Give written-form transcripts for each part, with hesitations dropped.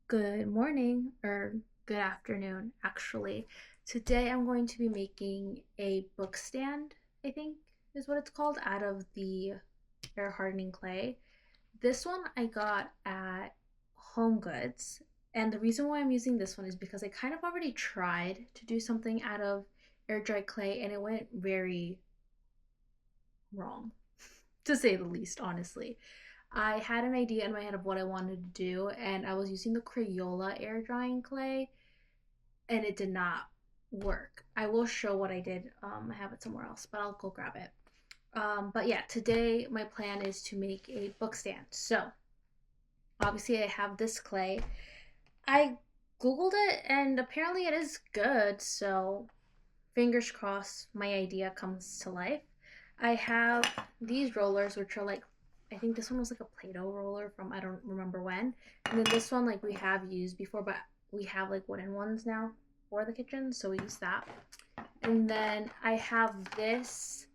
Good morning or good afternoon, actually. Today I'm going to be making a book stand, I think is what it's called, out of the air hardening clay. This one I got at Home Goods, and the reason why I'm using this one is because I kind of already tried to do something out of air dry clay and it went very wrong, to say the least, honestly. I had an idea in my head of what I wanted to do, and I was using the Crayola air drying clay, and it did not work. I will show what I did. I have it somewhere else, but I'll go grab it. But yeah, today my plan is to make a book stand. So obviously, I have this clay. I Googled it, and apparently, it is good. So fingers crossed, my idea comes to life. I have these rollers, which are like, I think this one was like a Play-Doh roller from I don't remember when. And then this one, like we have used before, but we have like wooden ones now for the kitchen, so we use that. And then I have this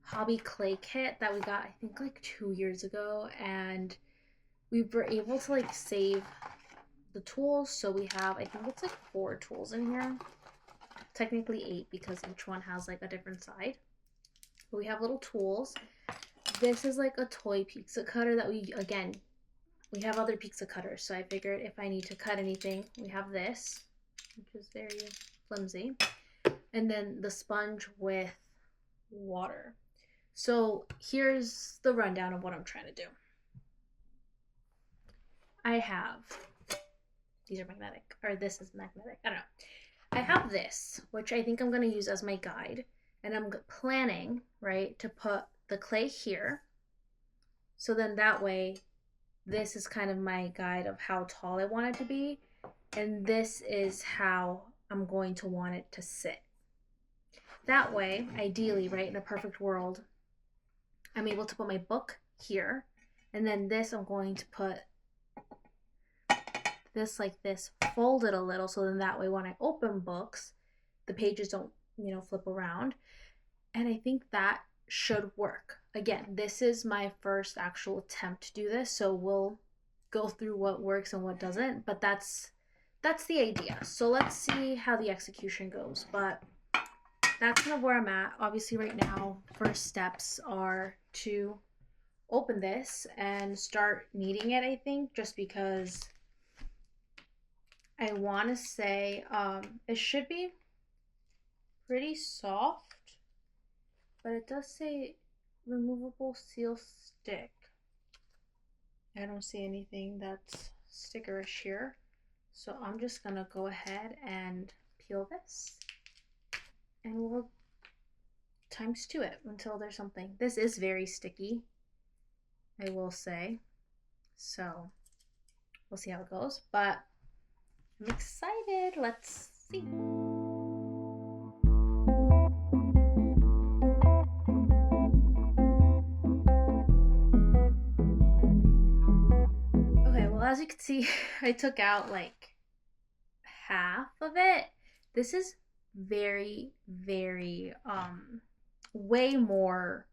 hobby clay kit that we got, I think, like 2 years ago, and we were able to like save the tools. So we have, I think it's like 4 tools in here, technically 8 because each one has like a different side. But we have little tools. This is like a toy pizza cutter that we have other pizza cutters, so I figured if I need to cut anything, we have this, which is very flimsy, and then the sponge with water. So here's the rundown of what I'm trying to do. I have, these are magnetic, or this is magnetic, I don't know. I have this, which I think I'm going to use as my guide, and I'm planning, right, to put the clay here. So then that way, this is kind of my guide of how tall I want it to be, and this is how I'm going to want it to sit. That way, ideally, right, in a perfect world, I'm able to put my book here, and then this I'm going to put this like this, fold it a little, so then that way when I open books, the pages don't, flip around. And I think that should work. Again, this is my first actual attempt to do this, so we'll go through what works and what doesn't, but that's the idea. So let's see how the execution goes. But that's kind of where I'm at. Obviously right now, first steps are to open this and start kneading it, I think, just because I want to say it should be pretty soft, but it does say removable seal stick. I don't see anything that's stickerish here. So I'm just gonna go ahead and peel this, and we'll times 2 it until there's something. This is very sticky, I will say. So we'll see how it goes, but I'm excited. Let's see. Okay, well, as you can see, I took out like half of it. This is very, very, way more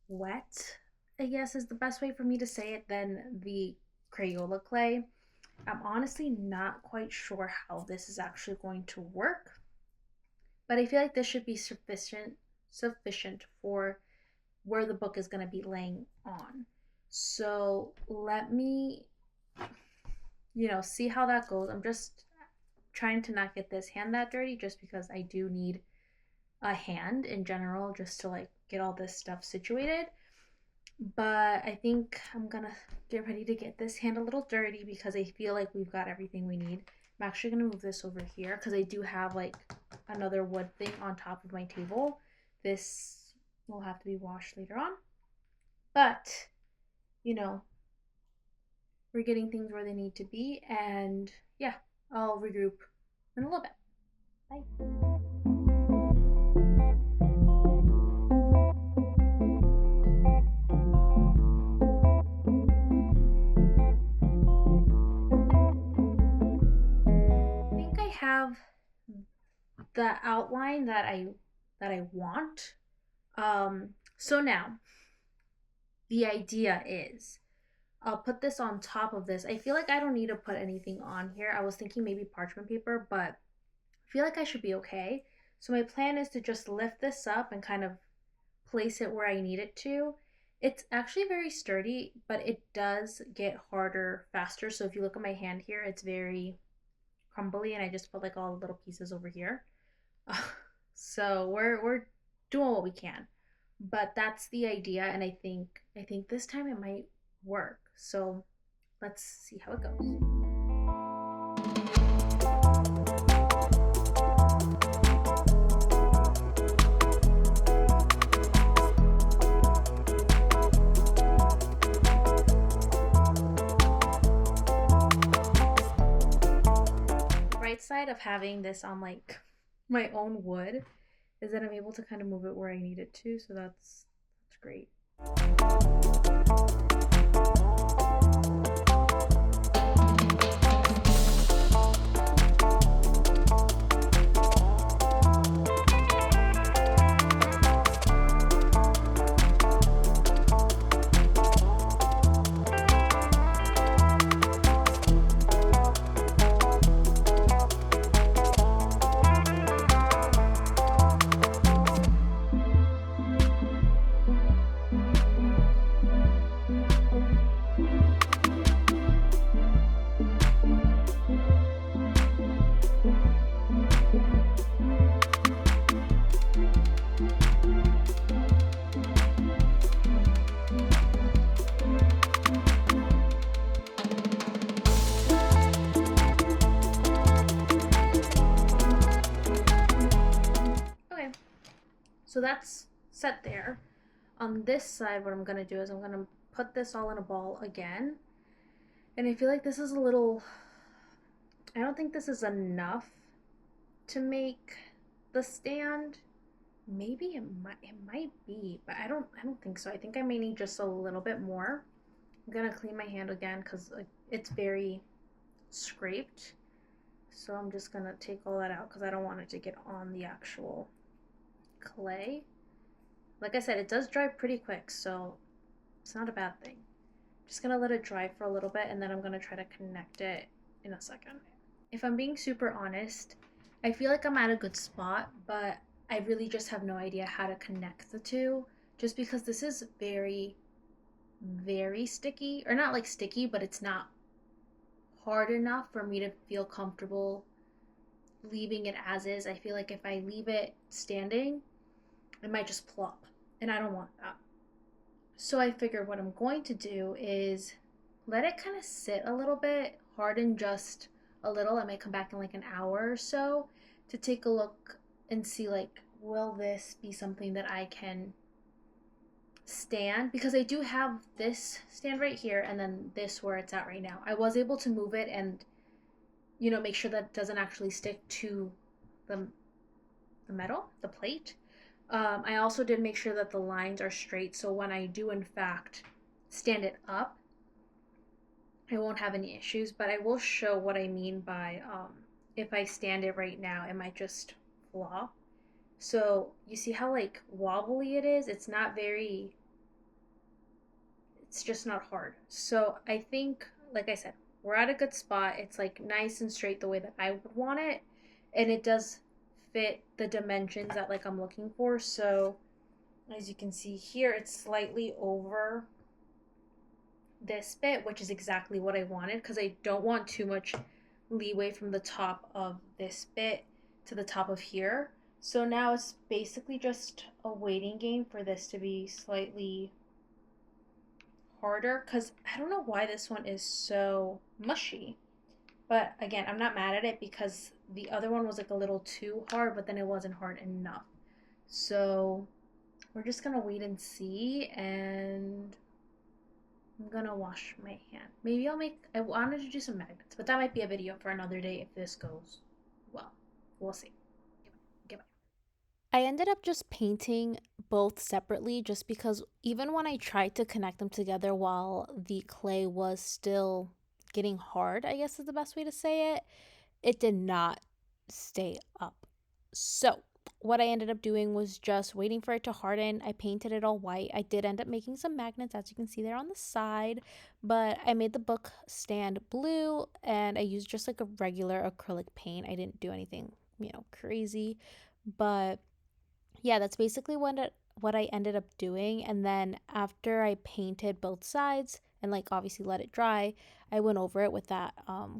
wet, I guess is the best way for me to say it, than the Crayola clay. I'm honestly not quite sure how this is actually going to work, but I feel like this should be sufficient for where the book is going to be laying on. So let me, see how that goes. I'm just trying to not get this hand that dirty, just because I do need a hand in general just to like get all this stuff situated. But I think I'm gonna get ready to get this hand a little dirty because I feel like we've got everything we need. I'm actually gonna move this over here because I do have like another wood thing on top of my table. This will have to be washed later on, but you know, we're getting things where they need to be, and yeah, I'll regroup in a little bit. Bye. I think I have the outline that I want. So now the idea is I'll put this on top of this. I feel like I don't need to put anything on here. I was thinking maybe parchment paper, but I feel like I should be okay. So my plan is to just lift this up and kind of place it where I need it to. It's actually very sturdy, but it does get harder faster. So if you look at my hand here, it's very crumbly, and I just put like all the little pieces over here. So we're doing what we can. But that's the idea, and I think this time it might work. So let's see how it goes. Right side of having this on like my own wood is that I'm able to kind of move it where I need it to, so that's great. Okay, so that's set there. On this side, what I'm gonna do is I'm gonna put this all in a ball again. And I feel like this is a little, I don't think this is enough to make the stand. Maybe it might be, but I don't think so. I think I may need just a little bit more. I'm gonna clean my hand again because it's very scraped. So I'm just gonna take all that out because I don't want it to get on the actual clay. Like I said, it does dry pretty quick, so it's not a bad thing. Just gonna let it dry for a little bit, and then I'm gonna try to connect it in a second. If I'm being super honest, I feel like I'm at a good spot, but I really just have no idea how to connect the two, just because this is very, very sticky, or not like sticky, but it's not hard enough for me to feel comfortable leaving it as is. I feel like if I leave it standing, it might just plop, and I don't want that. So I figured what I'm going to do is let it kind of sit a little bit, harden just a little. I might come back in like an hour or so to take a look and see, like, will this be something that I can stand? Because I do have this stand right here and then this where it's at right now. I was able to move it and make sure that it doesn't actually stick to the the metal, the plate. I also did make sure that the lines are straight, so when I do in fact stand it up, I won't have any issues. But I will show what I mean by if I stand it right now, it might just flop. So you see how like wobbly it is? It's just not hard. So I think, like I said, we're at a good spot. It's like nice and straight the way that I would want it, and it does fit the dimensions that like I'm looking for. So as you can see here, it's slightly over this bit, which is exactly what I wanted because I don't want too much leeway from the top of this bit to the top of here. So now it's basically just a waiting game for this to be slightly harder because I don't know why this one is so mushy. But again, I'm not mad at it because the other one was like a little too hard, but then it wasn't hard enough. So we're just gonna wait and see, and I'm gonna wash my hand. Maybe I wanted to do some magnets, but that might be a video for another day if this goes well. We'll see. Goodbye. I ended up just painting both separately just because even when I tried to connect them together while the clay was still getting hard, I guess is the best way to say it, it did not stay up. So what I ended up doing was just waiting for it to harden. I painted it all white. I did end up making some magnets, as you can see there on the side, but I made the book stand blue and I used just like a regular acrylic paint. I didn't do anything, crazy. But yeah, that's basically what I ended up doing. And then after I painted both sides and like obviously let it dry, I went over it with that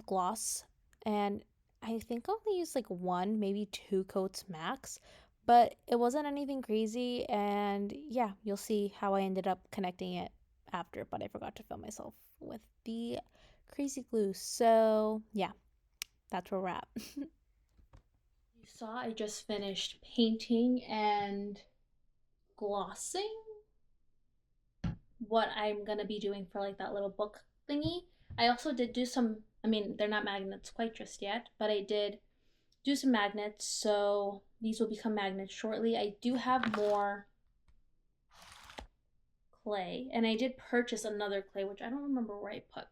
gloss, and I think I only used like one, maybe two coats max, but it wasn't anything crazy. And yeah, you'll see how I ended up connecting it after, but I forgot to film myself with the crazy glue. So yeah, that's where we're at. You saw I just finished painting and glossing what I'm gonna be doing for like that little book thingy. I also did do some, I mean, they're not magnets quite just yet, but I did do some magnets, so these will become magnets shortly. I do have more clay, and I did purchase another clay, which I don't remember where I put,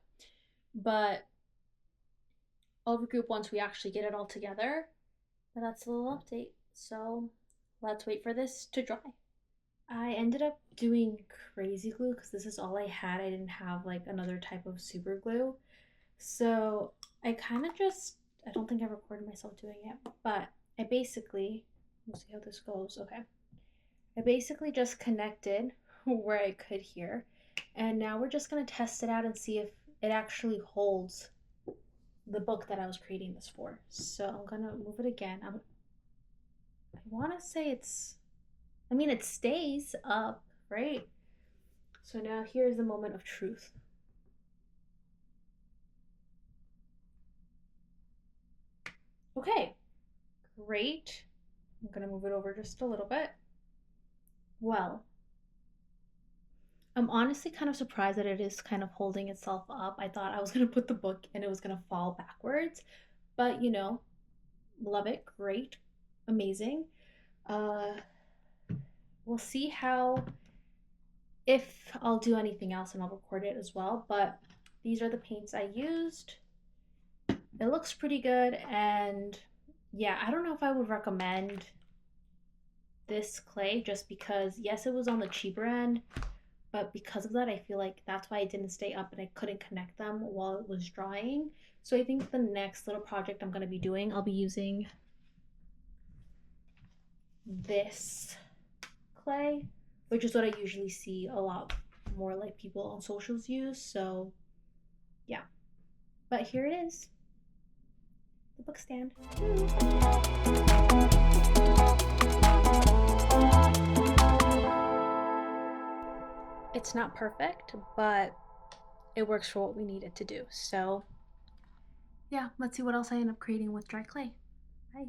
but I'll regroup once we actually get it all together. But that's a little update. So let's wait for this to dry. I ended up doing crazy glue because this is all I had. I didn't have like another type of super glue. So I kind of just, I don't think I recorded myself doing it, but I basically, we'll see how this goes. Okay. I basically just connected where I could here. And now we're just going to test it out and see if it actually holds the book that I was creating this for. So I'm going to move it again. I want to say I mean, it stays up, right? So now here's the moment of truth. Okay, great. I'm gonna move it over just a little bit. Well, I'm honestly kind of surprised that it is kind of holding itself up. I thought I was gonna put the book and it was gonna fall backwards, but love it. Great, amazing. Uh, we'll see how if I'll do anything else and I'll record it as well. But these are the paints I used. It looks pretty good, and yeah, I don't know if I would recommend this clay just because yes, it was on the cheaper end, but because of that, I feel like that's why it didn't stay up and I couldn't connect them while it was drying. So I think the next little project I'm going to be doing, I'll be using this clay, which is what I usually see a lot more like people on socials use. So yeah, but here it is, the book stand. It's not perfect, but it works for what we need it to do. So yeah, let's see what else I end up creating with dry clay. Bye.